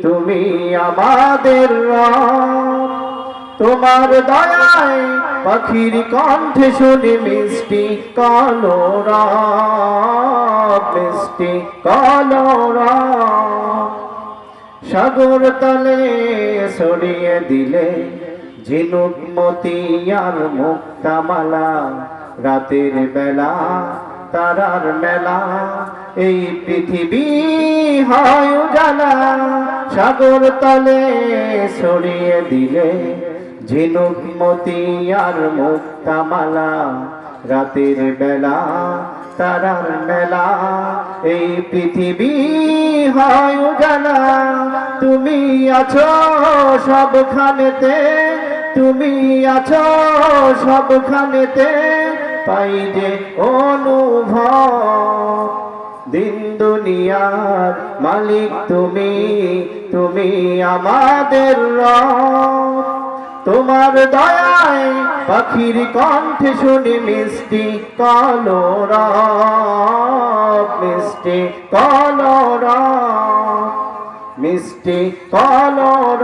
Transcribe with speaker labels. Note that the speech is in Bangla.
Speaker 1: তুমি আমাদের রব। তোমার দয়ায় পাখির কণ্ঠে শুনি মিষ্টি কলরব, মিষ্টি কলরব। সাগর তলে ছড়িয়ে দিলে ঝিনুক মতি আর মুক্তামালা, রাতের বেলা তারার মেলা, এই পৃথিবী হয় উজালা। সাগর তলে ছড়িয়ে দিলে ঝিনুক মতি আর মুক্তামালা, রাতের বেলা তারার মেলা, এই পৃথিবী হয় উজালা। তুমি আছো সবখানেতে, তুমি আছো সবখানেতে, পাই যে অনুভব। দিন দুনিয়ার মালিক তুমি, তুমি আমাদের রব। তোমার দয়ায় পাখির কণ্ঠে শুনি মিষ্টি কলরব, মিষ্টি কলরব, মিষ্টি কলরব।